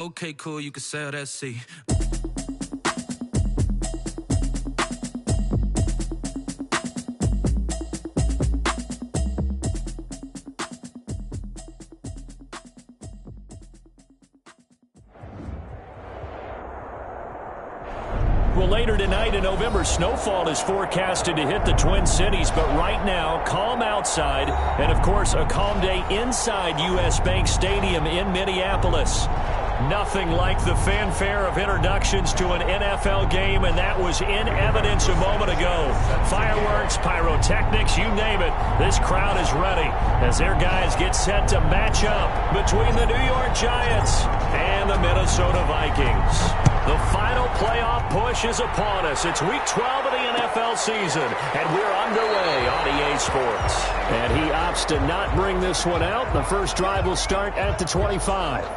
Okay, cool, you can sail that sea. Well, later tonight in November, snowfall is forecasted to hit the Twin Cities, but right now, calm outside, and of course, a calm day inside U.S. Bank Stadium in Minneapolis. Nothing like the fanfare of introductions to an NFL game, and that was in evidence a moment ago. Fireworks, pyrotechnics, you name it. This crowd is ready as their guys get set to match up between the New York Giants and the Minnesota Vikings. The final playoff push is upon us. It's Week 12 of the NFL season, and we're underway on EA Sports. And he opts to not bring this one out. The first drive will start at the 25.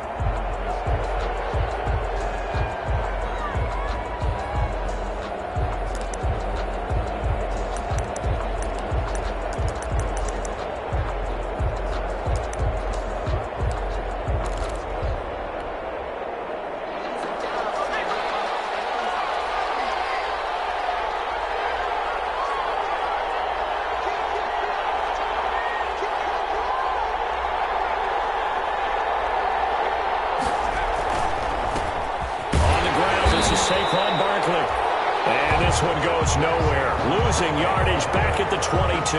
Nowhere. Losing yardage back at the 22.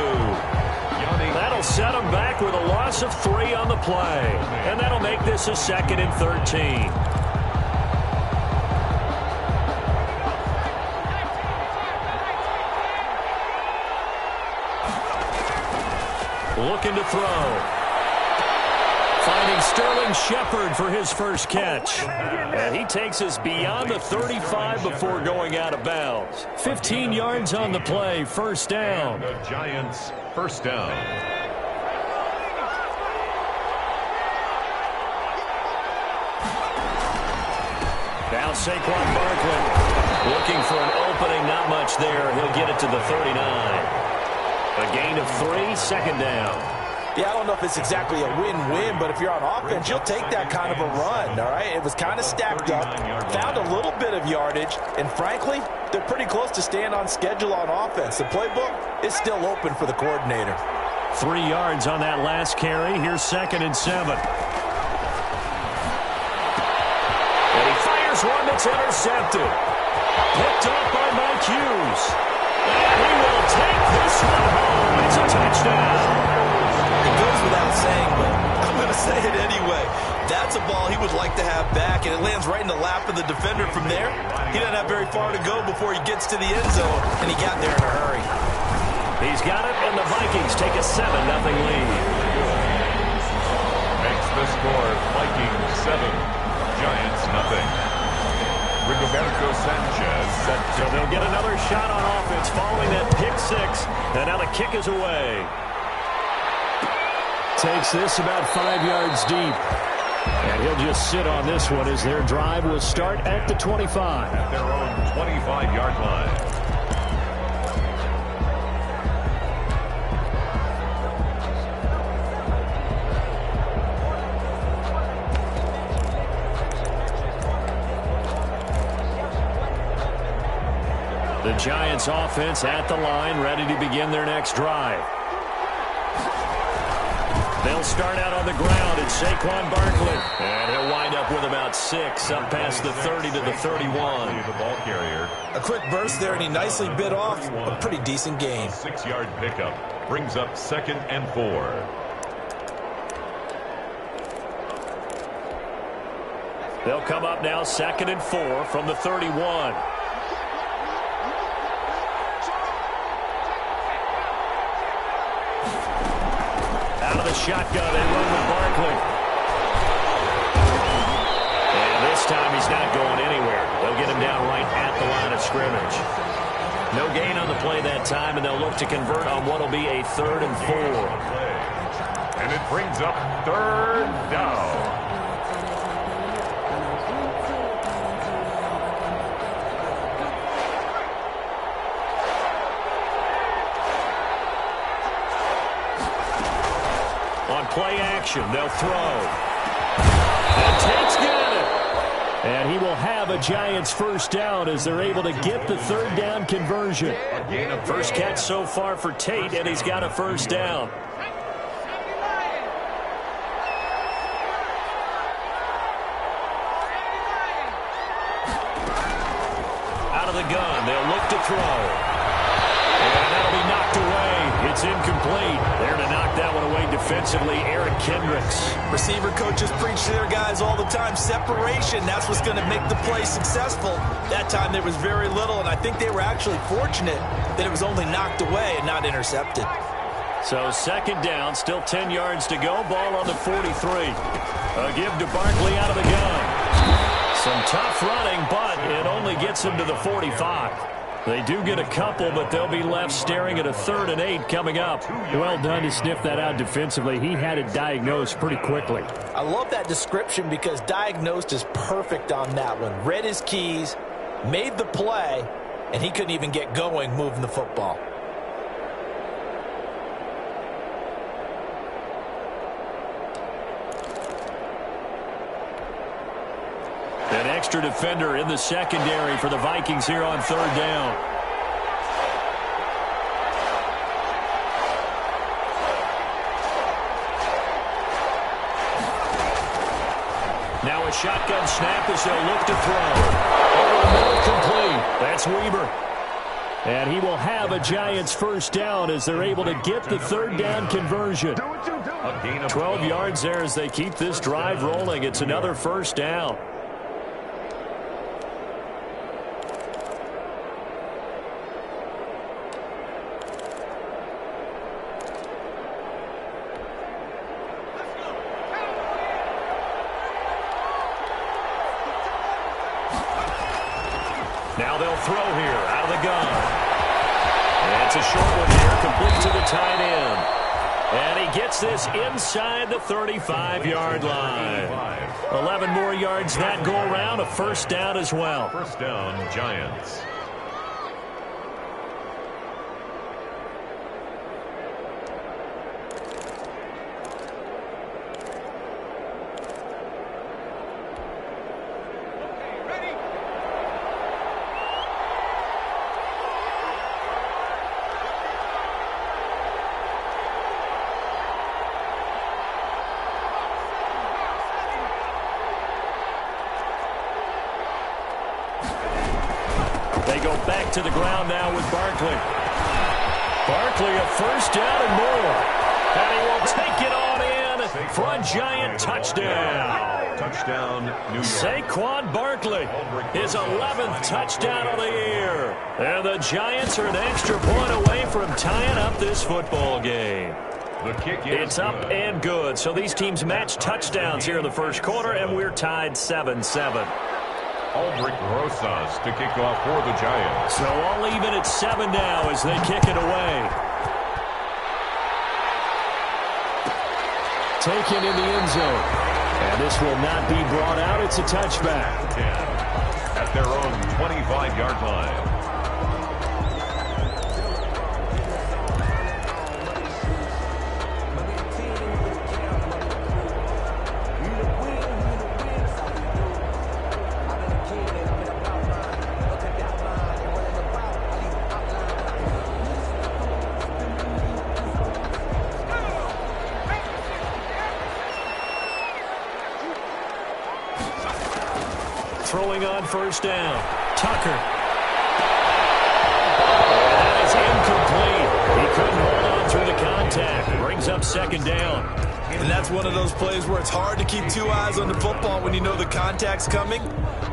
That'll set him back with a loss of 3 on the play. And that'll make this a 2nd and 13. Looking to throw. Finding Sterling Shepard for his first catch. And he takes us beyond the 35 before going out of bounds. 15 yards on the play, first down. The Giants, first down. Now Saquon Barkley looking for an opening, not much there. He'll get it to the 39. A gain of 3, second down. Yeah, I don't know if it's exactly a win-win, but if you're on offense, you'll take that kind of a run, all right? It was kind of stacked up, found a little bit of yardage, and frankly, they're pretty close to staying on schedule on offense. The playbook is still open for the coordinator. 3 yards on that last carry. Here's 2nd and 7. And he fires one that's intercepted. Picked up by Mike Hughes. And he will take this one home. It's a touchdown. It goes without saying, but I'm going to say it anyway. That's a ball he would like to have back, and it lands right in the lap of the defender from there. He doesn't have very far to go before he gets to the end zone, and he got there in a hurry. He's got it, and the Vikings take a 7-0 lead. Makes the score Vikings 7, Giants nothing. Rigoberto Sanchez set. So they'll get another shot on offense following that pick 6, and now the kick is away. Takes this about 5 yards deep. And he'll just sit on this one as their drive will start at the 25. At their own 25-yard line. The Giants offense at the line, ready to begin their next drive. They'll start out on the ground. It's Saquon Barkley. And he'll wind up with about 6 up past the 30 to the 31. The ball carrier. A quick burst there, and he nicely bit off a pretty decent gain. 6-yard pickup brings up 2nd and 4. They'll come up now 2nd and 4 from the 31. Shotgun, they run with Barkley. And this time he's not going anywhere. They'll get him down right at the line of scrimmage. No gain on the play that time, and they'll look to convert on what will be a 3rd and 4. And it brings up 3rd down. On play action, they'll throw. And Tate's got it. he will have a Giants first down as they're able to get the third down conversion. First catch so far for Tate, and he's got a first down. Out of the gun, they'll look to throw. And that'll be knocked away. It's incomplete. There to knock that one away defensively, Eric Kendricks. Receiver coaches preach to their guys all the time. Separation, that's what's going to make the play successful. That time there was very little, and I think they were actually fortunate that it was only knocked away and not intercepted. So second down, still 10 yards to go. Ball on the 43. A give to Barkley out of the gun. Some tough running, but it only gets him to the 45. They do get a couple, but they'll be left staring at a 3rd and 8 coming up. Well done to sniff that out defensively. He had it diagnosed pretty quickly. I love that description because diagnosed is perfect on that one. Read his keys, made the play, and he couldn't even get going moving the football. An extra defender in the secondary for the Vikings here on 3rd down. Now a shotgun snap as they'll look to throw. Over the middle, complete. That's Weber. And he will have a Giants first down as they're able to get the 3rd down conversion. 12 yards there as they keep this drive rolling. It's another first down. Now they'll throw here out of the gun. And it's a short one here, complete to the tight end. And he gets this inside the 35-yard line. 11 more yards that go around, a first down as well. First down, Giants. They go back to the ground now with Barkley. Barkley a first down and more. And he will take it on in for a Giant touchdown. Touchdown, New York. Saquon Barkley, his 11th touchdown of the year. And the Giants are an extra point away from tying up this football game. The kick is It's up and good. So these teams match touchdowns here in the first quarter, and we're tied 7-7. Aldrich Rosas to kick off for the Giants. So all even at 7 now as they kick it away. Taken in the end zone. And this will not be brought out. It's a touchback. 10 at their own 25-yard line. Throwing on first down. Tucker. That is incomplete. He couldn't hold on through the contact. Brings up second down. And that's one of those plays where it's hard to keep two eyes on the football when you know the contact's coming,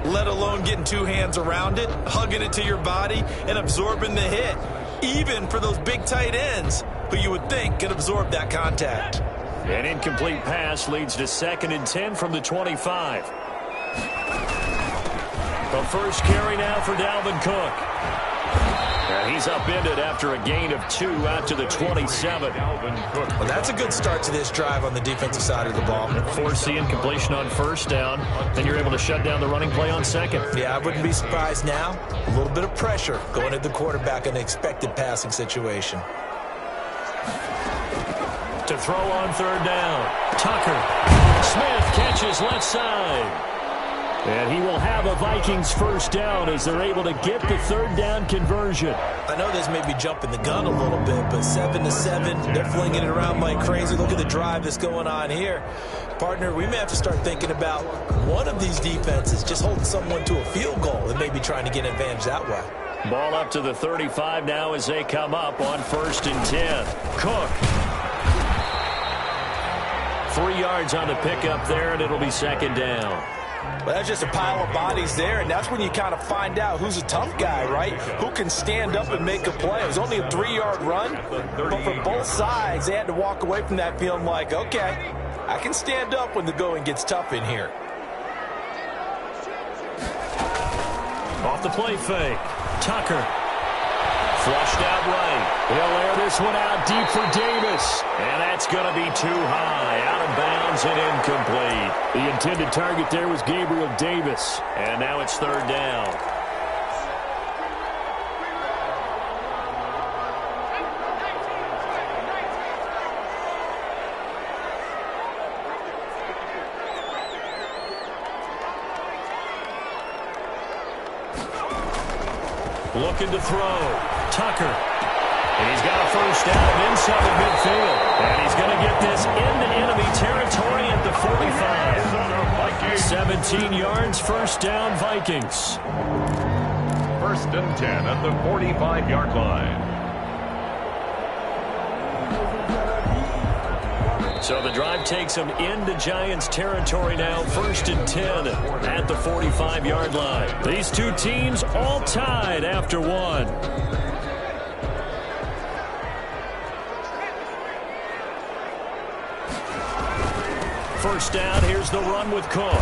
let alone getting two hands around it, hugging it to your body, and absorbing the hit, even for those big tight ends who you would think could absorb that contact. An incomplete pass leads to 2nd and 10 from the 25. The first carry now for Dalvin Cook. And he's upended after a gain of 2 out to the 27. Well, that's a good start to this drive on the defensive side of the ball. Force the incompletion on first down. Then you're able to shut down the running play on second. Yeah, I wouldn't be surprised now. A little bit of pressure going at the quarterback in an expected passing situation. To throw on third down. Tucker. Smith catches left side. And he will have a Vikings first down as they're able to get the third down conversion. I know this may be jumping the gun a little bit, but 7-7, they're flinging it around like crazy. Look at the drive that's going on here. Partner, we may have to start thinking about one of these defenses just holding someone to a field goal and maybe trying to get an advantage that way. Ball up to the 35 now as they come up on 1st and 10. Cook. 3 yards on the pickup there, and it'll be 2nd down. Well, that's just a pile of bodies there, and that's when you kind of find out who's a tough guy, right? Who can stand up and make a play. It was only a 3-yard run, but for both sides, they had to walk away from that feeling like, okay, I can stand up when the going gets tough in here. Off the play fake. Tucker. Flushed out right. He'll air this one out deep for Davis. And that's going to be too high. Out of bounds and incomplete. The intended target there was Gabriel Davis. And now it's 3rd down. Looking to throw. Tucker. And he's got a first down inside midfield. And he's going to get this into enemy territory at the 45. 17 yards, first down, Vikings. 1st and 10 at the 45-yard line. So the drive takes them into Giants territory now. 1st and 10 at the 45-yard line. These two teams all tied after one. First down, here's the run with Cook.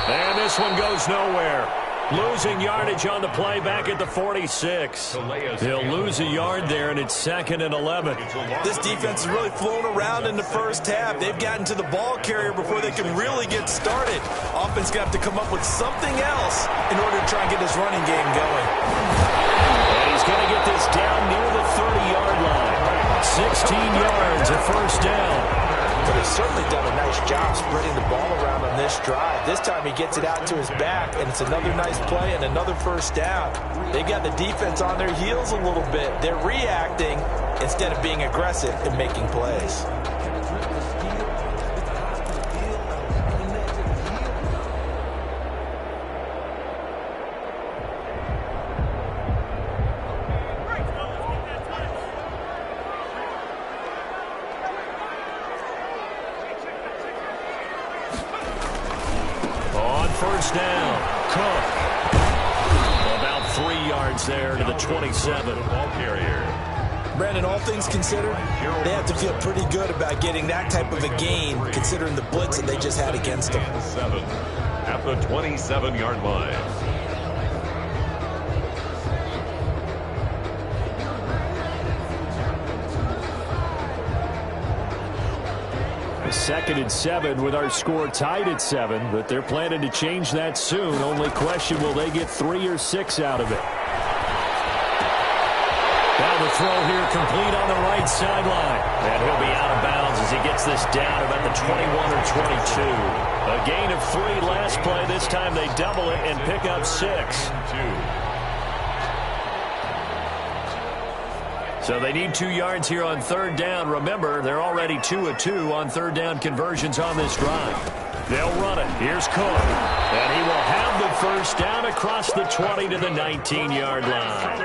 And this one goes nowhere. Losing yardage on the play back at the 46. He'll lose a yard there, and it's 2nd and 11. This defense is really flown around in the first half. They've gotten to the ball carrier before they can really get started. Offense got to come up with something else in order to try and get this running game going. And he's going to get this down near the 30-yard line. 16 yards at first down. But he's certainly done a nice job spreading the ball around on this drive. This time he gets it out to his back, and it's another nice play and another first down. They've got the defense on their heels a little bit. They're reacting instead of being aggressive and making plays. First down, Cook. About 3 yards there to the 27. Ball carrier. Brandon, all things considered, they have to feel pretty good about getting that type of a gain, considering the blitz that they just had against them. 7 at the 27-yard line. 2nd and 7 with our score tied at 7, but they're planning to change that soon. Only question, will they get 3 or 6 out of it? Now the throw here complete on the right sideline. And he'll be out of bounds as he gets this down about the 21 or 22. A gain of 3 last play. This time they double it and pick up 6. So they need 2 yards here on 3rd down. Remember, they're already 2 of 2 on 3rd down conversions on this drive. They'll run it. Here's Cook. And he will have the first down across the 20 to the 19-yard line.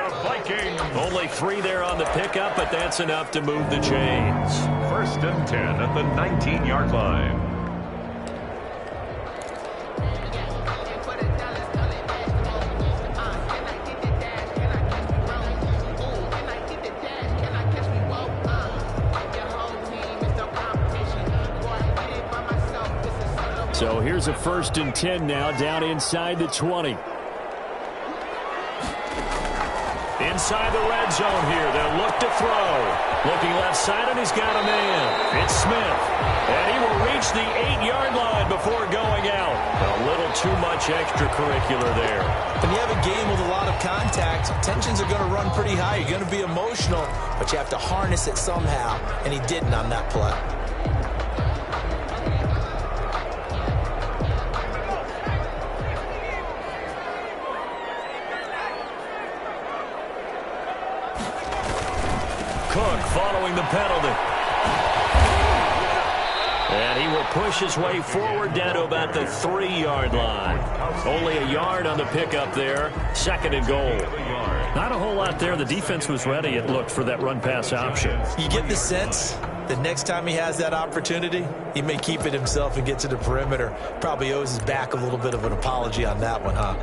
Only 3 there on the pickup, but that's enough to move the chains. 1st and 10 at the 19-yard line. So here's a 1st and 10 now, down inside the 20. Inside the red zone here, they'll look to throw. Looking left side, and he's got a man. It's Smith. And he will reach the 8-yard line before going out. A little too much extracurricular there. When you have a game with a lot of contact, tensions are going to run pretty high. You're going to be emotional, but you have to harness it somehow, and he didn't on that play. following the penalty. And he will push his way forward down to about the 3-yard line. Only a yard on the pickup there. 2nd and goal. Not a whole lot there. The defense was ready, it looked, for that run-pass option. You get the sense that next time he has that opportunity, he may keep it himself and get to the perimeter. Probably owes his back a little bit of an apology on that one, huh?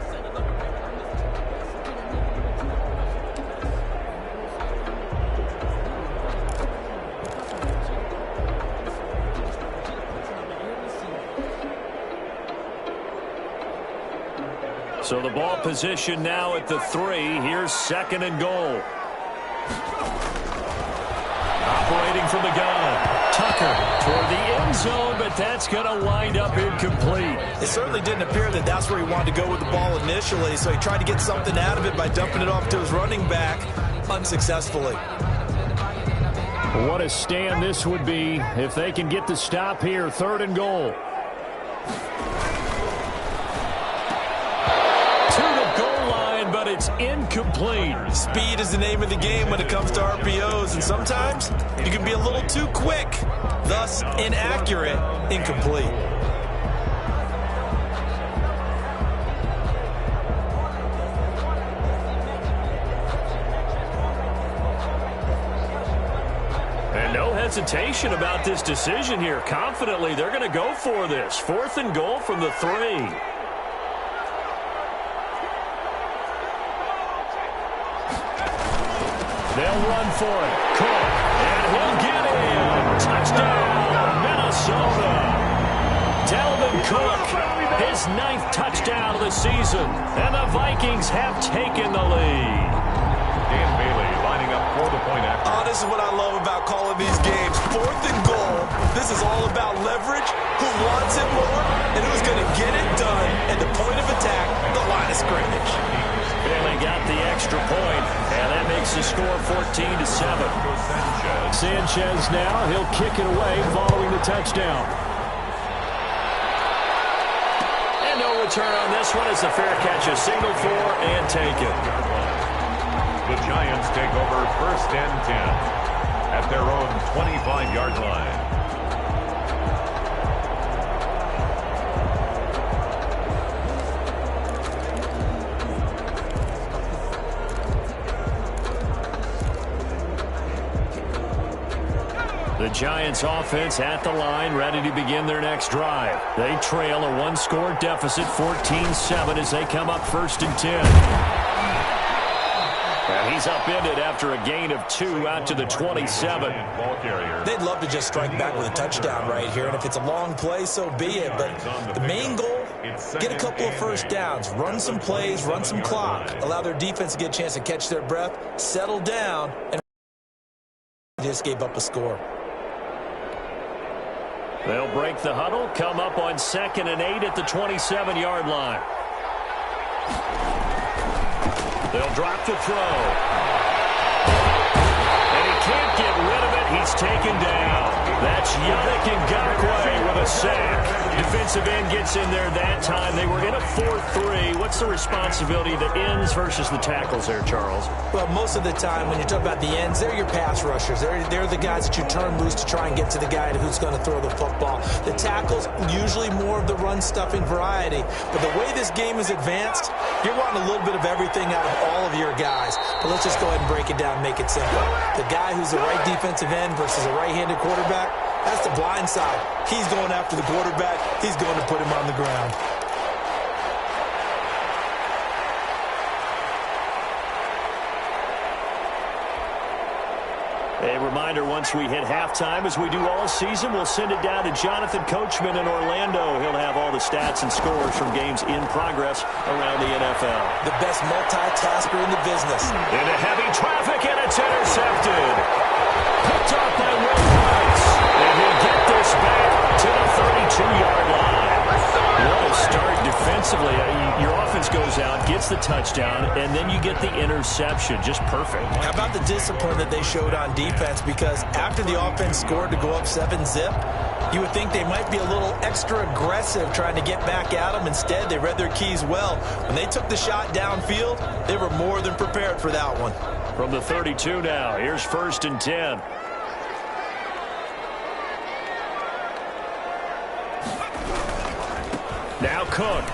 So the ball position now at the 3. Here's 2nd and goal. Operating from the gun. Tucker toward the end zone, but that's going to wind up incomplete. It certainly didn't appear that that's where he wanted to go with the ball initially, so he tried to get something out of it by dumping it off to his running back unsuccessfully. What a stand this would be if they can get the stop here. 3rd and goal. But it's incomplete. Speed is the name of the game when it comes to RPOs, and sometimes you can be a little too quick, thus inaccurate, incomplete. And no hesitation about this decision here. Confidently, they're going to go for this. 4th and goal from the 3. They'll run for it. Cook. And he'll get in. Touchdown, Minnesota. Dalvin Cook, his 9th touchdown of the season. And the Vikings have taken the lead. Dan Bailey lining up for the point after. Oh, this is what I love about calling these games. 4th and goal. This is all about leverage, who wants it more, and who's going to get it done at the point of attack, the line of scrimmage. Bailey got the extra point, and that makes the score 14-7. Sanchez now, he'll kick it away following the touchdown. And no return on this one as the fair catch is signaled for and taken. The Giants take over 1st and 10 at their own 25-yard line. The Giants offense at the line, ready to begin their next drive. They trail a 1-score deficit, 14-7, as they come up 1st and 10. And he's upended after a gain of 2 out to the 27. They'd love to just strike back with a touchdown right here, and if it's a long play, so be it. But the main goal, get a couple of first downs, run some plays, run some clock, allow their defense to get a chance to catch their breath, settle down, and just gave up a score. They'll break the huddle, come up on 2nd and 8 at the 27-yard line. They'll drop the throw. And he can't get rid of it. He's taken down. That's Yannick Ngakoue with a sack. Defensive end gets in there that time. They were in a 4-3. What's the responsibility of the ends versus the tackles there, Charles? Well, most of the time when you talk about the ends, they're your pass rushers. They're the guys that you turn loose to try and get to the guy who's going to throw the football. The tackles, usually more of the run-stuffing variety. But the way this game is advanced, you're wanting a little bit of everything out of all of your guys. But let's just go ahead and break it down and make it simple. The guy who's the right defensive end versus a right-handed quarterback, that's the blind side. He's going after the quarterback. He's going to put him on the ground. A reminder, once we hit halftime, as we do all season, we'll send it down to Jonathan Coachman in Orlando. He'll have all the stats and scores from games in progress around the NFL. The best multitasker in the business. Into heavy traffic, and it's intercepted. Picked up by Will Price. And he'll get this back to the 32-yard line. What a start defensively. Your offense goes out, gets the touchdown, and then you get the interception. Just perfect. How about the discipline that they showed on defense? Because after the offense scored to go up 7-zip, you would think they might be a little extra aggressive trying to get back at them. Instead, they read their keys well. When they took the shot downfield, they were more than prepared for that one. From the 32 now, here's 1st and 10. Now Cook.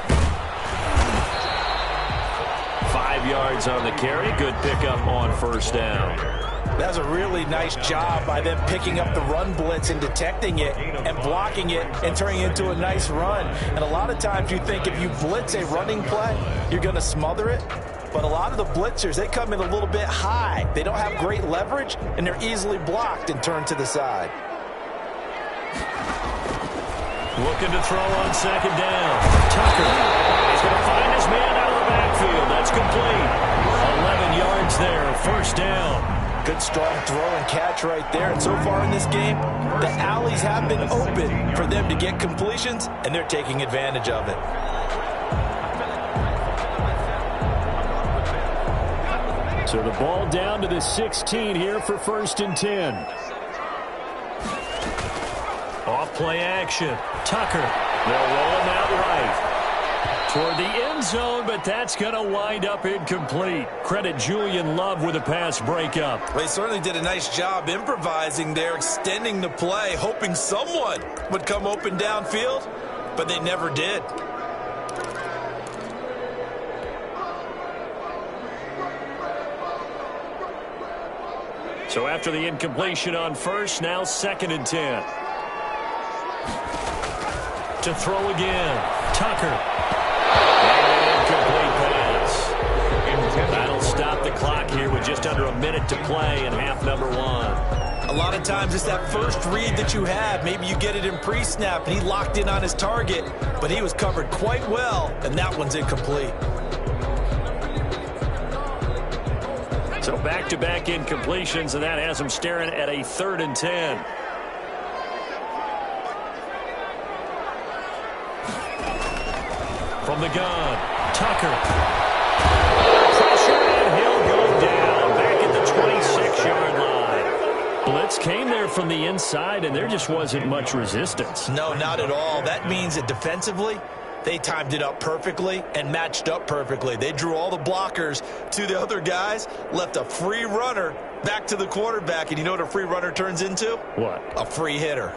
5 yards on the carry. Good pickup on first down. That's a really nice job by them picking up the run blitz and detecting it and blocking it and turning it into a nice run. And a lot of times you think if you blitz a running play, you're going to smother it. But a lot of the blitzers, they come in a little bit high. They don't have great leverage, and they're easily blocked and turned to the side. Looking to throw on second down. Tucker. He's going to find his man out of the backfield. That's complete. 11 yards there. First down. Good strong throw and catch right there. And so far in this game, the alleys have been open for them to get completions, and they're taking advantage of it. So the ball down to the 16 here for 1st and 10. Off play action. Tucker. They'll roll him out right. Toward the end zone, but that's going to wind up incomplete. Credit Julian Love with a pass breakup. They certainly did a nice job improvising there, extending the play, hoping someone would come open downfield, but they never did. So after the incompletion on first, now 2nd and 10. To throw again. Tucker. Incomplete pass. That'll stop the clock here with just under a minute to play in half number 1. A lot of times it's that first read that you have. Maybe you get it in pre-snap and he locked in on his target, but he was covered quite well, and that one's incomplete. So back-to-back incompletions, and that has him staring at a 3rd and 10. From the gun, Tucker. Pressure, and he'll go down back at the 26-yard line. Blitz came there from the inside, and there just wasn't much resistance. No, not at all. That means that defensively, they timed it up perfectly and matched up perfectly. They drew all the blockers to the other guys, left a free runner back to the quarterback, and you know what a free runner turns into? What? A free hitter.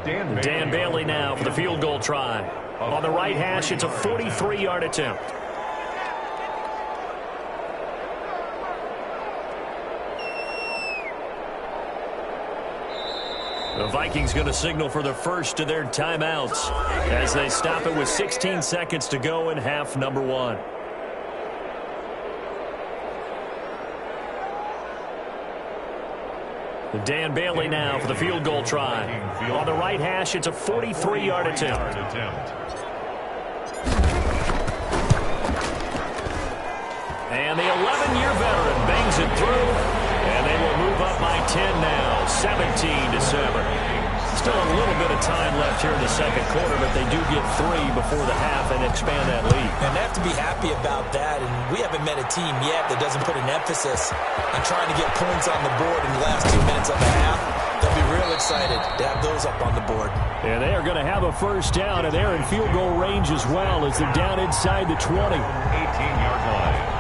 Dan Bailey now for the field goal try. On the right hash, it's a 43-yard attempt. The Vikings going to signal for the first of their timeouts as they stop it with 16 seconds to go in half number 1. Dan Bailey now for the field goal try. On the right hash, it's a 43-yard attempt. And the 11-year veteran bangs it through, and they will move up by 10 now, 17-7. Still a little bit of time left here in the second quarter, but they do get 3 before the half and expand that lead. And they have to be happy about that, and we haven't met a team yet that doesn't put an emphasis on trying to get points on the board in the last 2 minutes of the half. They'll be real excited to have those up on the board. And they are going to have a first down, and they're in field goal range as well as they're down inside the 20. 18-yard line.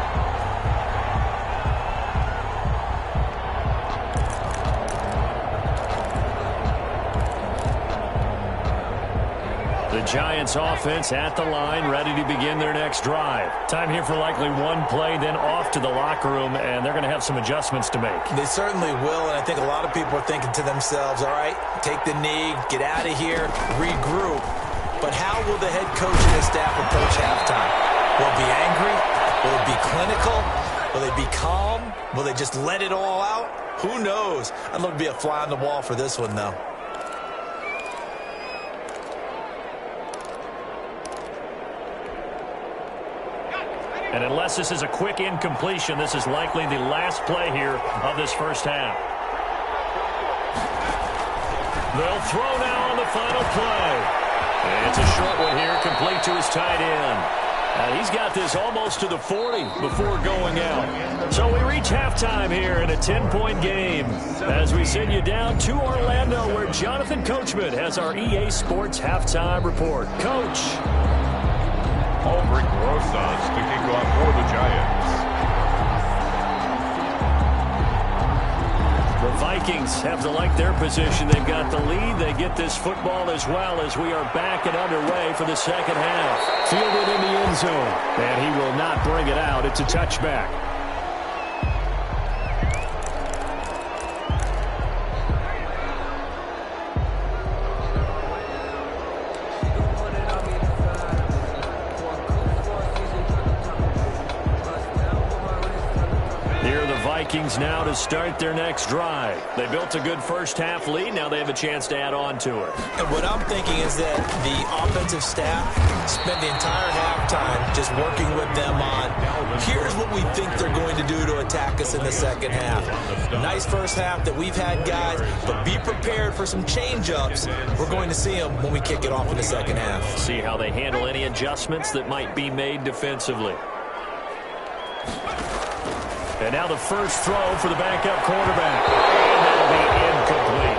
The Giants offense at the line, ready to begin their next drive. Time here for likely one play, then off to the locker room, and they're going to have some adjustments to make. They certainly will, and I think a lot of people are thinking to themselves, all right, take the knee, get out of here, regroup. But how will the head coach and his staff approach halftime? Will it be angry? Will it be clinical? Will they be calm? Will they just let it all out? Who knows? I'd love to be a fly on the wall for this one, though. And unless this is a quick incompletion, this is likely the last play here of this first half. They'll throw now on the final play. And it's a short one here, complete to his tight end. He's got this almost to the 40 before going out. So we reach halftime here in a 10-point game as we send you down to Orlando, where Jonathan Coachman has our EA Sports halftime report. Coach. Aldrich Rosas to kick off for the Giants. The Vikings have to like their position. They've got the lead. They get this football as well as we are back and underway for the second half. Fielded in the end zone, and he will not bring it out. It's a touchback. Vikings now to start their next drive. They built a good first-half lead. Now they have a chance to add on to it. And what I'm thinking is that the offensive staff spent the entire halftime just working with them on, here's what we think they're going to do to attack us in the second half. Nice first half that we've had, guys, but be prepared for some change-ups. We're going to see them when we kick it off in the second half. See how they handle any adjustments that might be made defensively. And now the first throw for the backup quarterback. And that'll be incomplete.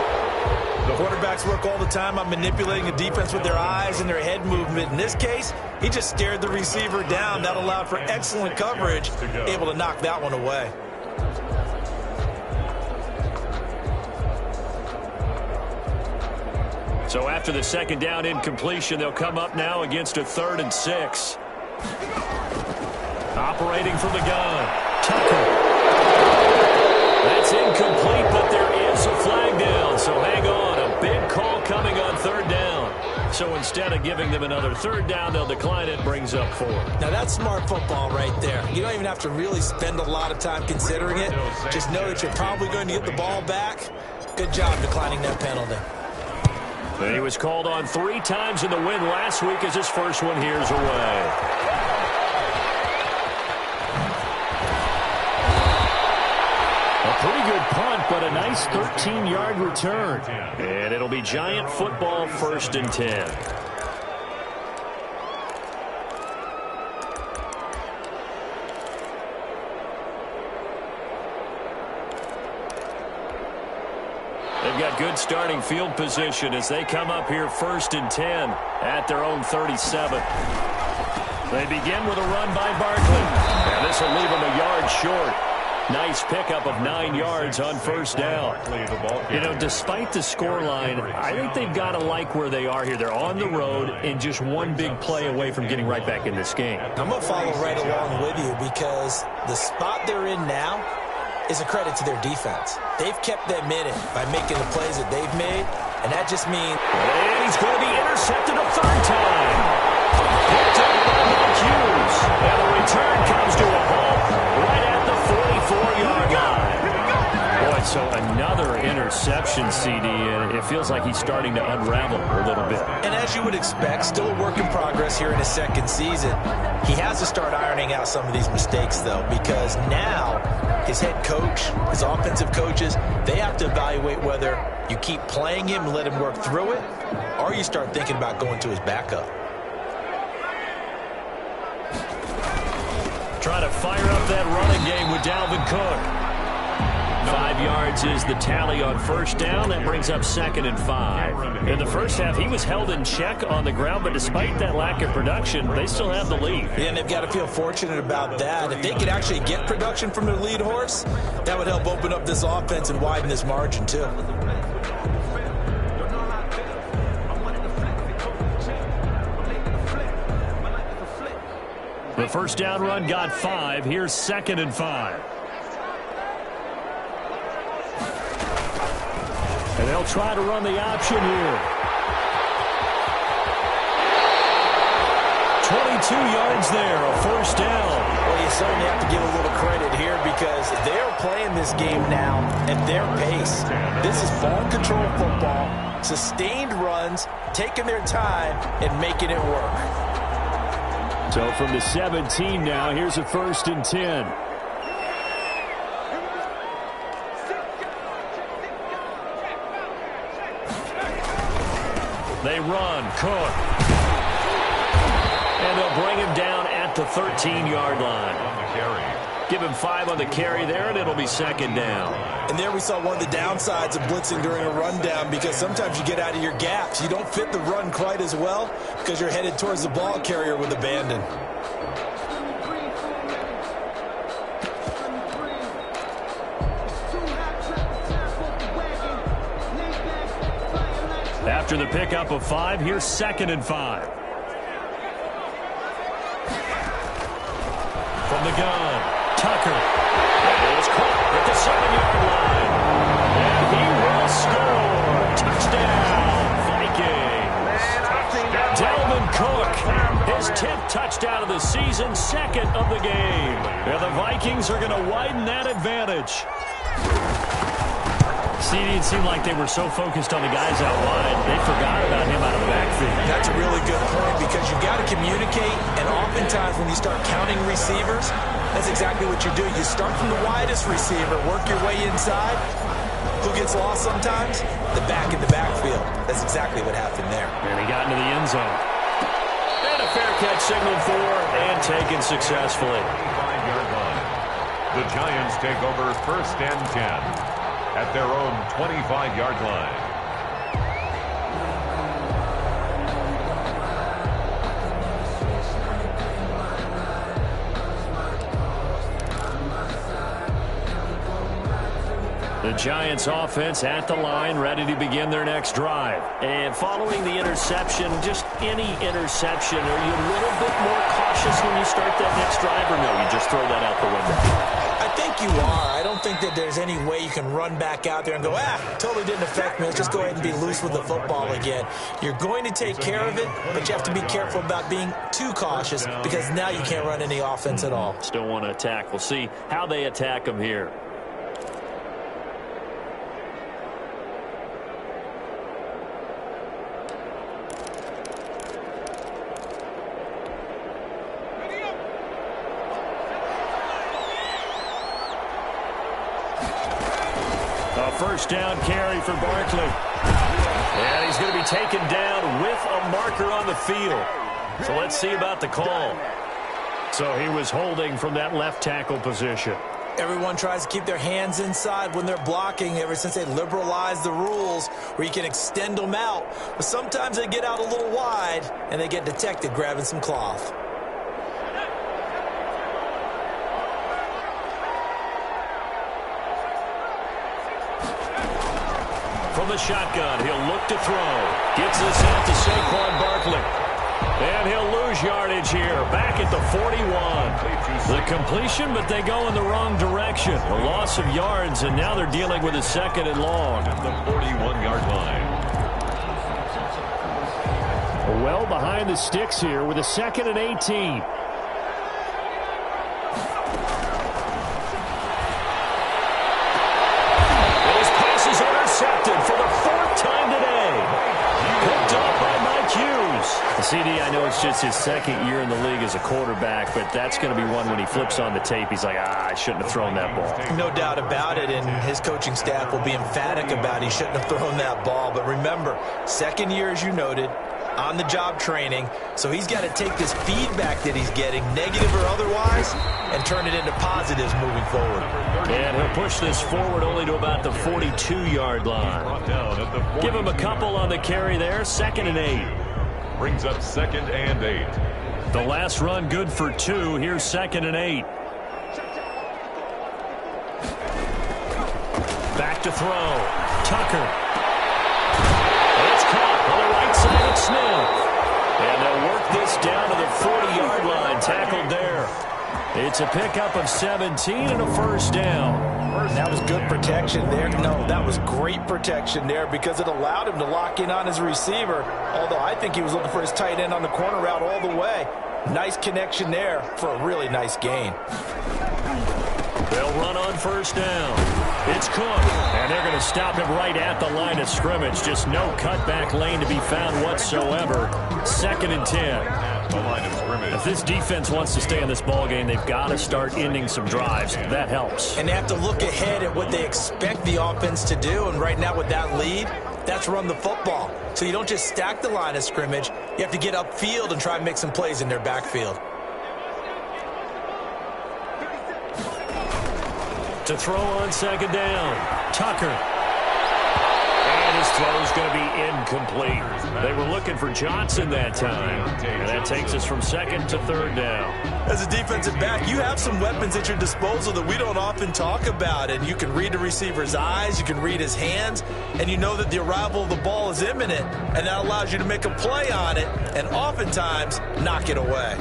The quarterbacks work all the time on manipulating the defense with their eyes and their head movement. In this case, he just stared the receiver down. That allowed for excellent coverage, able to knock that one away. So after the second down incompletion, they'll come up now against a 3rd and 6. Operating from the gun. Tucker. That's incomplete, but there is a flag down, so hang on. A big call coming on 3rd down. So instead of giving them another 3rd down, they'll decline it, brings up 4. Now that's smart football right there. You don't even have to really spend a lot of time considering it. Just know that you're probably going to get the ball back. Good job declining that penalty. And he was called on 3 times in the win last week as his first one here's away. Pretty good punt, but a nice 13-yard return. And it'll be Giant football, 1st and 10. They've got good starting field position as they come up here 1st and 10 at their own 37. They begin with a run by Barkley. And this will leave them a yard short. Nice pickup of 9 yards on 1st down. You know, despite the scoreline, I think they've got to like where they are here. They're on the road and just one big play away from getting right back in this game. I'm going to follow right along with you because the spot they're in now is a credit to their defense. They've kept them in it by making the plays that they've made, and that just means... And he's going to be intercepted a 3rd time. Picked up by Mark Hughes. And the return comes to a halt right at the 44-yard line. Boy, so another interception, CD, and it feels like he's starting to unravel a little bit. And as you would expect, still a work in progress here in his 2nd season. He has to start ironing out some of these mistakes, though, because now his head coach, his offensive coaches, they have to evaluate whether you keep playing him and let him work through it, or you start thinking about going to his backup. Trying to fire up that running game with Dalvin Cook. 5 yards is the tally on 1st down. That brings up 2nd and 5. In the first half, he was held in check on the ground, but despite that lack of production, they still have the lead. Yeah, and they've got to feel fortunate about that. If they could actually get production from their lead horse, that would help open up this offense and widen this margin, too. The 1st down run got 5. Here's 2nd and 5. And they'll try to run the option here. 22 yards there, a 1st down. Well, you certainly have to give a little credit here because they're playing this game now at their pace. This is ball control football, sustained runs, taking their time and making it work. So from the 17 now, here's a 1st and 10. They run, Cook. And they'll bring him down at the 13-yard line. Give him 5 on the carry there, and it'll be 2nd down. And there we saw one of the downsides of blitzing during a rundown because sometimes you get out of your gaps. You don't fit the run quite as well because you're headed towards the ball carrier with abandon. After the pickup of 5, here's 2nd and 5. From the gun, Tucker. It is caught at the 7-yard line. And he will score. Touchdown, Vikings. Dalvin Cook, his 10th touchdown of the season, 2nd of the game. And the Vikings are going to widen that advantage. It seemed like they were so focused on the guys out wide, they forgot about him out of the backfield. That's a really good point because you've got to communicate, and oftentimes when you start counting receivers, that's exactly what you do. You start from the widest receiver, work your way inside. Who gets lost sometimes? The back in the backfield. That's exactly what happened there. And he got into the end zone. And a fair catch signaled for and taken successfully. 5-yard line. The Giants take over 1st and 10. At their own 25-yard line. The Giants offense at the line, ready to begin their next drive. And following the interception, just any interception, are you a little bit more cautious when you start that next drive, or no, you just throw that out the window? I think you are. I don't think that there's any way you can run back out there and go, totally didn't affect me. Let's just go ahead and be loose with the football again. You're going to take care of it, but you have to be careful about being too cautious because now you can't run any offense at all. Still want to attack. We'll see how they attack them here. First down carry for Barkley. And he's going to be taken down with a marker on the field. So let's see about the call. So he was holding from that left tackle position. Everyone tries to keep their hands inside when they're blocking ever since they liberalized the rules where you can extend them out. But sometimes they get out a little wide and they get detected grabbing some cloth. From the shotgun, he'll look to throw. Gets this out to Saquon Barkley. And he'll lose yardage here. Back at the 41. The completion, but they go in the wrong direction. A loss of yards, and now they're dealing with a 2nd and long. At the 41-yard line. Well behind the sticks here with a 2nd and 18. Intercepted for the 4th time today. Picked up by Mike Hughes. CD, I know it's just his 2nd year in the league as a quarterback, but that's going to be one when he flips on the tape, he's like, I shouldn't have thrown that ball. No doubt about it, and his coaching staff will be emphatic about he shouldn't have thrown that ball. But remember, 2nd year, as you noted, on-the-job training, so he's got to take this feedback that he's getting, negative or otherwise, and turn it into positives moving forward. And he'll push this forward only to about the 42-yard line. Give him a couple on the carry there, 2nd and 8. Brings up 2nd and 8. The last run good for 2. Here's 2nd and 8. Back to throw. Tucker. It's caught on the right side of Smith. And they'll work this down to the 40-yard line. Tackled there. It's a pickup of 17 and a 1st down. That was good protection there. No, that was great protection there because it allowed him to lock in on his receiver. Although I think he was looking for his tight end on the corner route all the way. Nice connection there for a really nice gain. They'll run on 1st down. It's Cook, and they're going to stop him right at the line of scrimmage. Just no cutback lane to be found whatsoever. 2nd and 10. The line of scrimmage. If this defense wants to stay in this ballgame, they've got to start ending some drives. That helps. And they have to look ahead at what they expect the offense to do. And right now with that lead, that's run the football. So you don't just stack the line of scrimmage. You have to get upfield and try and make some plays in their backfield. To throw on 2nd down, Tucker. And his throw is going to be incomplete. They were looking for Johnson that time. And that takes us from second to third down. As a defensive back, you have some weapons at your disposal that we don't often talk about. And you can read the receiver's eyes, you can read his hands, and you know that the arrival of the ball is imminent. And that allows you to make a play on it and oftentimes knock it away.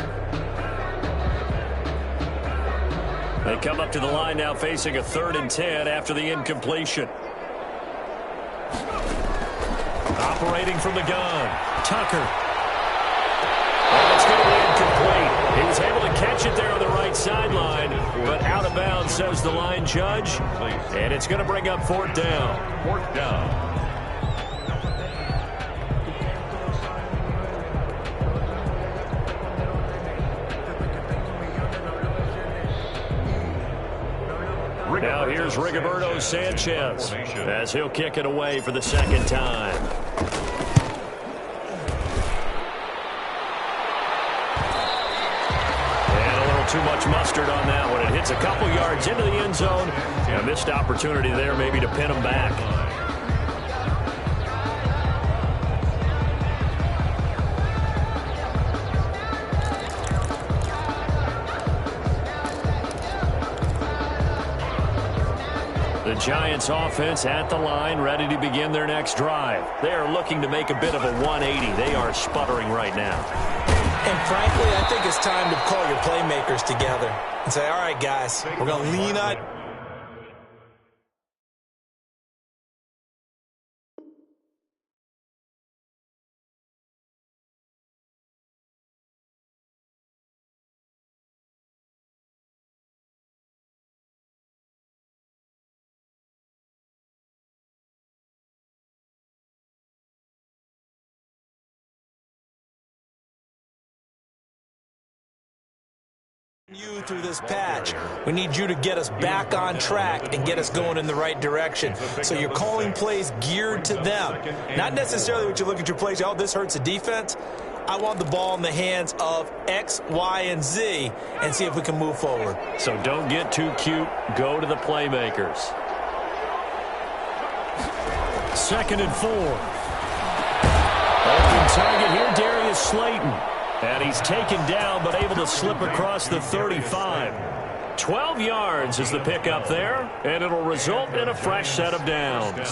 They come up to the line now facing a 3rd and 10 after the incompletion. Operating from the gun, Tucker. And it's going to be incomplete. He was able to catch it there on the right sideline, but out of bounds, says the line judge. And it's going to bring up 4th down. 4th down. Now here's Rigoberto Sanchez as he'll kick it away for the 2nd time. And a little too much mustard on that one. It hits a couple yards into the end zone. A missed opportunity there maybe to pin him back. The Giants offense at the line, ready to begin their next drive. They are looking to make a bit of a 180. They are sputtering right now. And frankly, I think it's time to call your playmakers together and say, all right, guys, we're going to lean on. You through this patch. We need you to get us back on track and get us going in the right direction. So you're calling plays geared to them. Not necessarily what you look at your plays, oh, this hurts the defense. I want the ball in the hands of X, Y, and Z and see if we can move forward. So don't get too cute. Go to the playmakers. 2nd and 4. Open target here, Darius Slayton. And he's taken down, but able to slip across the 35. 12 yards is the pickup there, and it'll result in a fresh set of downs.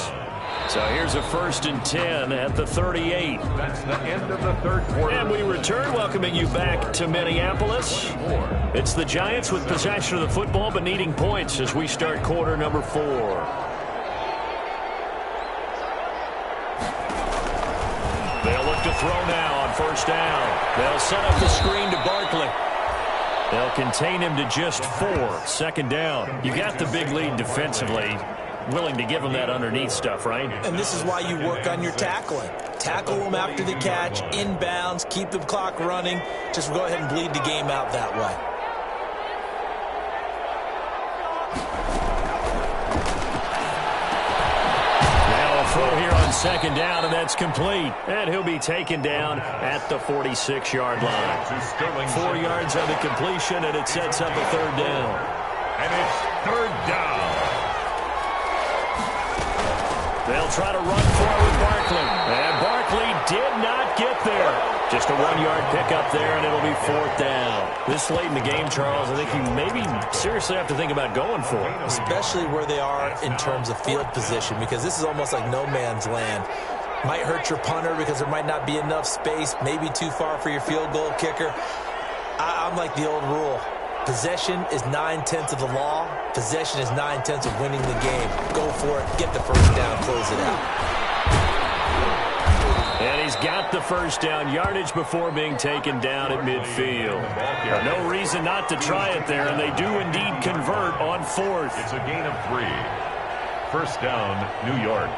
So here's a 1st and 10 at the 38. That's the end of the 3rd quarter. And we return, welcoming you back to Minneapolis. It's the Giants with possession of the football, but needing points as we start quarter number 4. They'll look to throw now on 1st down. They'll set up the screen to Barkley. They'll contain him to just 4. 2nd down. You got the big lead defensively. Willing to give him that underneath stuff, right? And this is why you work on your tackling. Tackle them after the catch, inbounds, keep the clock running. Just go ahead and bleed the game out that way. Throw here on 2nd down, and that's complete. And he'll be taken down at the 46-yard line. 4 yards on the completion, and it sets up a 3rd down. And it's 3rd down. They'll try to run for it with Barkley. And Barkley did not get there. Just a 1-yard pickup there, and it'll be 4th down. This late in the game, Charles, I think you maybe seriously have to think about going for it. Especially where they are in terms of field position, because this is almost like no man's land. Might hurt your punter because there might not be enough space, maybe too far for your field goal kicker. I'm like the old rule. Possession is 9/10 of the law. Possession is 9/10 of winning the game. Go for it. Get the 1st down. Close it out. And he's got the 1st down yardage before being taken down at midfield. No reason not to try it there, and they do indeed convert on 4th. It's a gain of 3. 1st down, New York.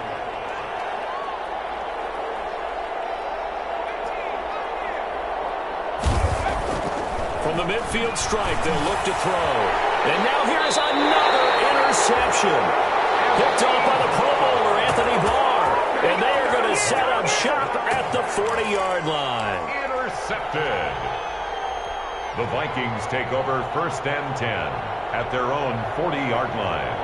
From the midfield stripe, they'll look to throw. And now here's another interception. Picked off by the Pro Bowler, Anthony Barr. And they are going to set up shop at the 40-yard line. Intercepted. The Vikings take over 1st and 10 at their own 40-yard line.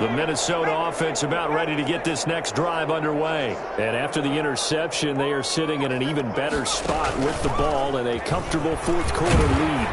The Minnesota offense about ready to get this next drive underway. And after the interception, they are sitting in an even better spot with the ball and a comfortable fourth quarter lead.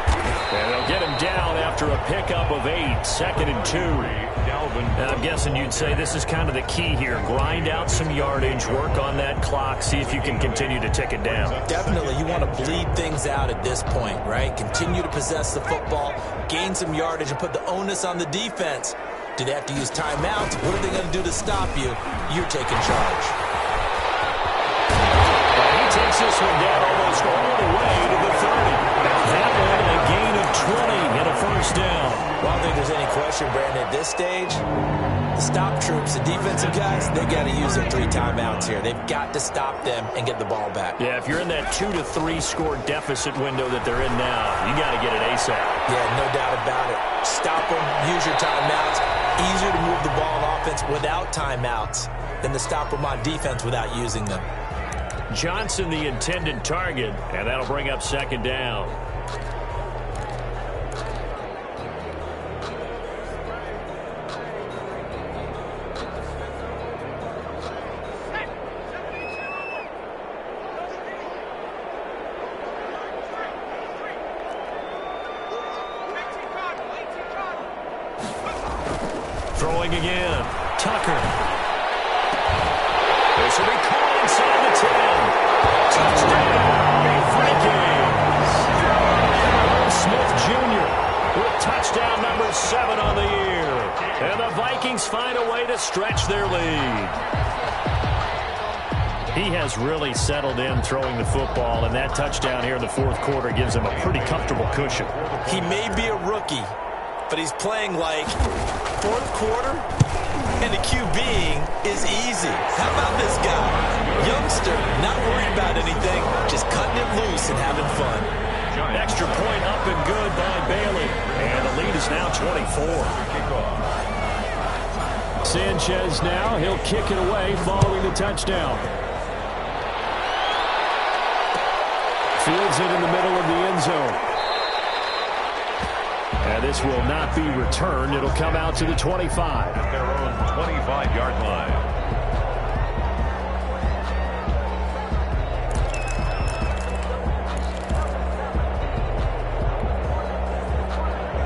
And they'll get him down after a pickup of 8, 2nd and 2. I'm guessing you'd say this is kind of the key here. Grind out some yardage, work on that clock, see if you can continue to tick it down. Definitely, you want to bleed things out at this point, right? Continue to possess the football, gain some yardage, and put the onus on the defense. Do they have to use timeouts? What are they going to do to stop you? You're taking charge. He takes this one down almost all the way to the 30. That one a gain of 20 and a first down. Well, I don't think there's any question, Brandon, at this stage, the stop troops, the defensive guys, they got to use their 3 timeouts here. They've got to stop them and get the ball back. Yeah, if you're in that 2 to 3 score deficit window that they're in now, you got to get it ASAP. Yeah, no doubt about it. Stop them, use your timeouts. Easier to move the ball on offense without timeouts than to stop them on defense without using them. Johnson the intended target, and that'll bring up 2nd down. Throwing again. Tucker. This will be caught inside the 10. Touchdown, Vikings. Smith Jr. with touchdown number 7 on the year. And the Vikings find a way to stretch their lead. He has really settled in throwing the football, and that touchdown here in the fourth quarter gives him a pretty comfortable cushion. He may be a rookie, but he's playing like fourth quarter, and the QBing is easy. How about this guy? Youngster, not worried about anything, just cutting it loose and having fun. Extra point up and good by Bailey. And the lead is now 24. Sanchez now, he'll kick it away following the touchdown. Fields it in the middle of the end zone. And this will not be returned. It'll come out to the 25. At their own 25-yard line.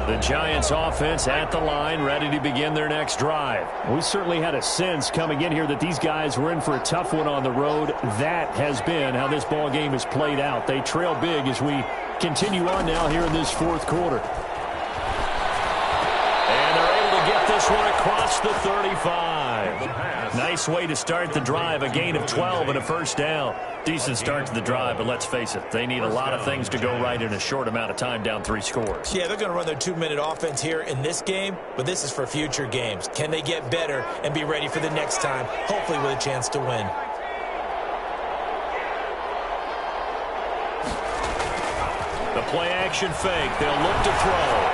The Giants offense at the line, ready to begin their next drive. We certainly had a sense coming in here that these guys were in for a tough one on the road. That has been how this ball game has played out. They trail big as we continue on now here in this fourth quarter. And they're able to get this one across the 35. Nice way to start the drive, a gain of 12 and a first down. Decent start to the drive, but let's face it, they need a lot of things to go right in a short amount of time, down 3 scores. Yeah, they're going to run their 2-minute offense here in this game, but this is for future games. Can they get better and be ready for the next time, hopefully with a chance to win? The play-action fake, they'll look to throw.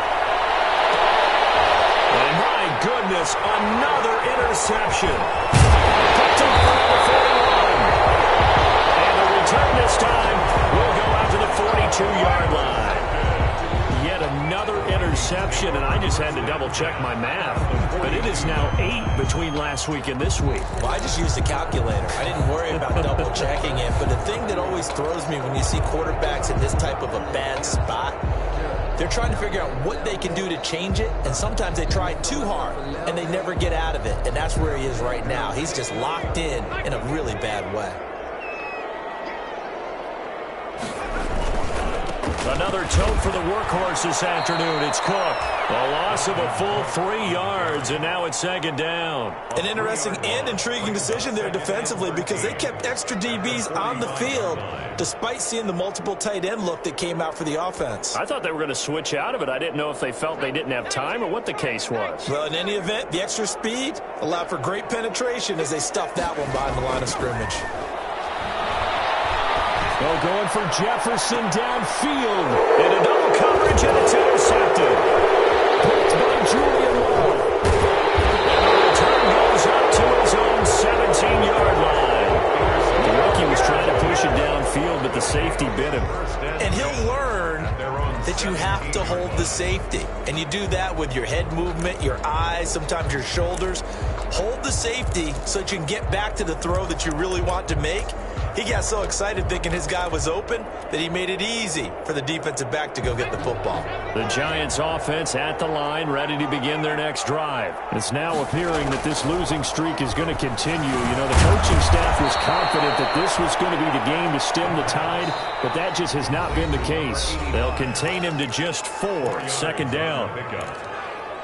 And my goodness, another interception. Picked up for number 41. And the return this time will go out to the 42-yard line. Yet another interception, and I just had to double-check my math. But it is now 8 between last week and this week. Well, I just used a calculator. I didn't worry about double-checking it. But the thing that always throws me when you see quarterbacks in this type of a bad spot, they're trying to figure out what they can do to change it, and sometimes they try too hard, and they never get out of it, and that's where he is right now. He's just locked in a really bad way. Another tote for the workhorse this afternoon. It's Cook. A loss of a full 3 yards, and now it's 2nd down. An interesting and intriguing decision there defensively because they kept extra DBs on the field despite seeing the multiple tight end look that came out for the offense. I thought they were going to switch out of it. I didn't know if they felt they didn't have time or what the case was. Well, in any event, the extra speed allowed for great penetration as they stuffed that one behind the line of scrimmage. Well, going for Jefferson downfield. And a double coverage, and it's intercepted. Picked by Julian Love. And the return goes up to his own 17-yard line. The rookie was trying to push it downfield. field, but the safety bit him. And he'll learn that you have to hold the safety. And you do that with your head movement, your eyes, sometimes your shoulders. Hold the safety so that you can get back to the throw that you really want to make. He got so excited thinking his guy was open that he made it easy for the defensive back to go get the football. The Giants offense at the line, ready to begin their next drive. It's now appearing that this losing streak is going to continue. You know, the coaching staff was confident that this was going to be the game to stem the tide, but that just has not been the case. They'll contain him to just 4. Second down.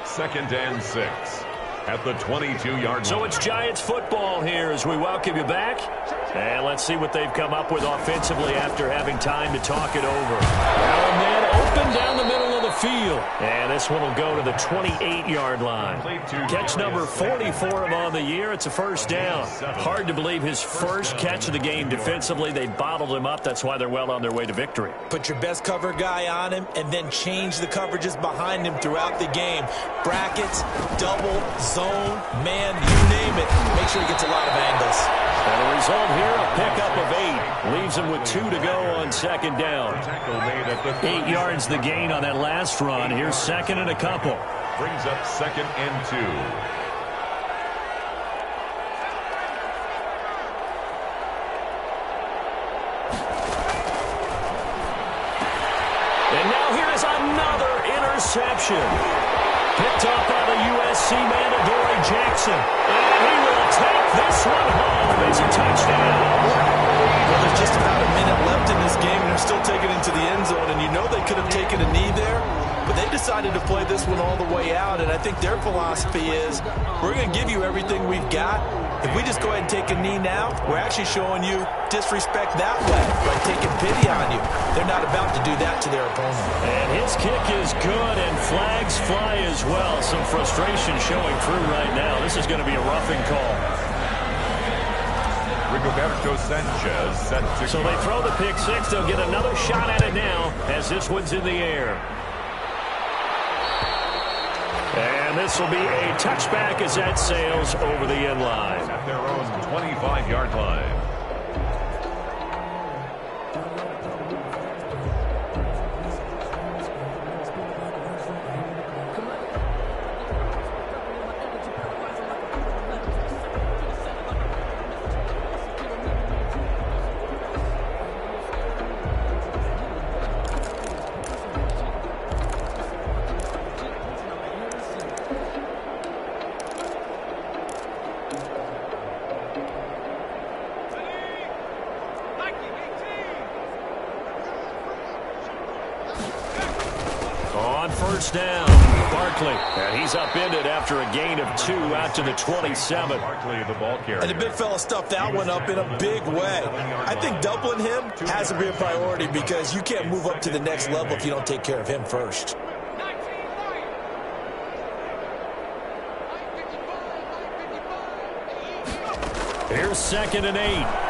Second and 6 at the 22-yard line. So it's Giants football here as we welcome you back. And let's see what they've come up with offensively after having time to talk it over. Now and then open down the middle of the field. And this one will go to the 28-yard line. Catch number 44 of on the year. It's a first down. Hard to believe his first catch of the game defensively. They bottled him up. That's why they're well on their way to victory. Put your best cover guy on him and then change the coverages behind him throughout the game. Brackets, double, zone, man, you name it. Make sure he gets a lot of angles. And the result here, a pickup of 8. Leaves him with 2 to go on second down. 8 yards the gain on that last run. Here's second and a couple. Brings up second and 2. And now here is another interception. Picked up by the USC man, Adoree Jackson. And he will take this one home. It's a touchdown. Well, there's just about a minute left in this game, and they're still taking it into the end zone. And you know they could have taken a knee there, but they decided to play this one all the way out. And I think their philosophy is, we're going to give you everything we've got. If we just go ahead and take a knee now, we're actually showing you disrespect that way by taking pity on you. They're not about to do that to their opponent. And his kick is good, and flags fly as well. Some frustration showing through right now. This is going to be a roughing call. Rigoberto Sanchez set to So they throw the pick six. They'll get another shot at it now as this one's in the air. And this will be a touchback as that sails over the end line. at their own 25-yard line. First down, Barkley. And he's upended after a gain of 2 out to the 27. Barkley, the ball carrier. And the big fella stuffed that one up in a big way. I think doubling him has to be a priority because you can't move up to the next level if you don't take care of him first. Here's second and 8.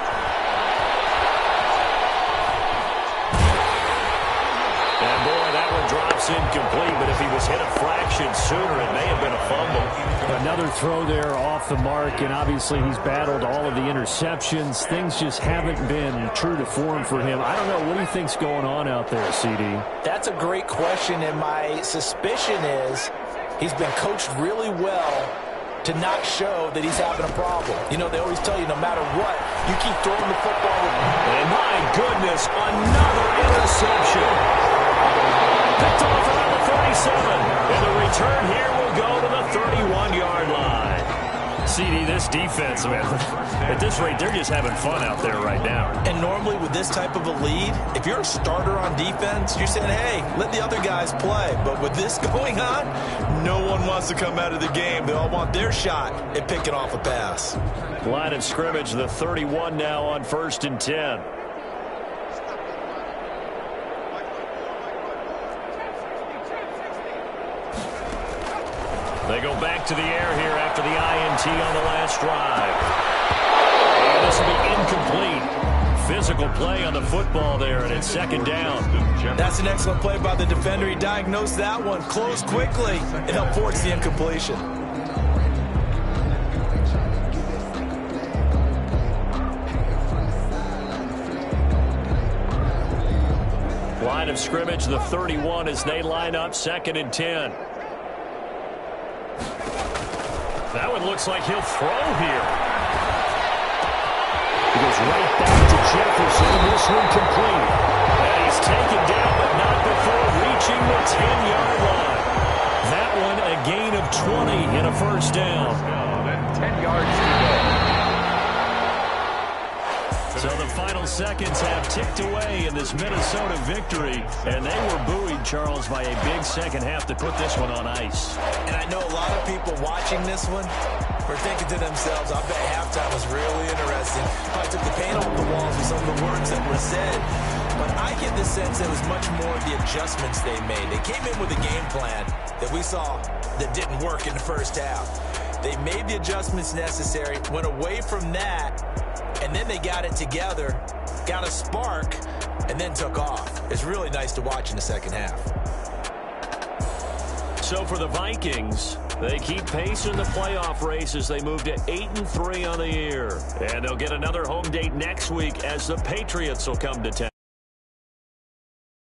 Drops incomplete, but if he was hit a fraction sooner, it may have been a fumble. Another throw there off the mark, and obviously he's battled all of the interceptions. Things just haven't been true to form for him. I don't know. What do you think's going on out there, CD? That's a great question, and my suspicion is he's been coached really well to not show that he's having a problem. You know, they always tell you no matter what, you keep throwing the football. And my goodness, another interception. Picked off around the 37. And the return here will go to the 31-yard line. CD, this defense, man, at this rate, they're just having fun out there right now. And normally with this type of a lead, if you're a starter on defense, you're saying, hey, let the other guys play. But with this going on, no one wants to come out of the game. They all want their shot at picking off a pass. Line of scrimmage, the 31 now on 1st and 10. They go back to the air here after the INT on the last drive. And this will be incomplete. Physical play on the football there, and it's second down. That's an excellent play by the defender. He diagnosed that one, closed quickly, and helped force the incompletion. line of scrimmage, the 31, as they line up 2nd and 10. That one looks like he'll throw here. He goes right back to Jefferson. This one complete. And he's taken down, but not before reaching the 10-yard line. That one a gain of 20 and a first down. And 10 yards to go. So the final seconds have ticked away in this Minnesota victory, and they were buoyed, Charles, by a big second half to put this one on ice. And I know a lot of people watching this one were thinking to themselves, I bet halftime was really interesting. Probably took the paint off the walls with some of the words that were said. But I get the sense it was much more of the adjustments they made. They came in with a game plan that we saw that didn't work in the first half. They made the adjustments necessary, went away from that, and then they got it together, got a spark, and then took off. It's really nice to watch in the second half. So for the Vikings, they keep pace in the playoff race as they move to 8-3 on the year. And they'll get another home date next week as the Patriots will come to town.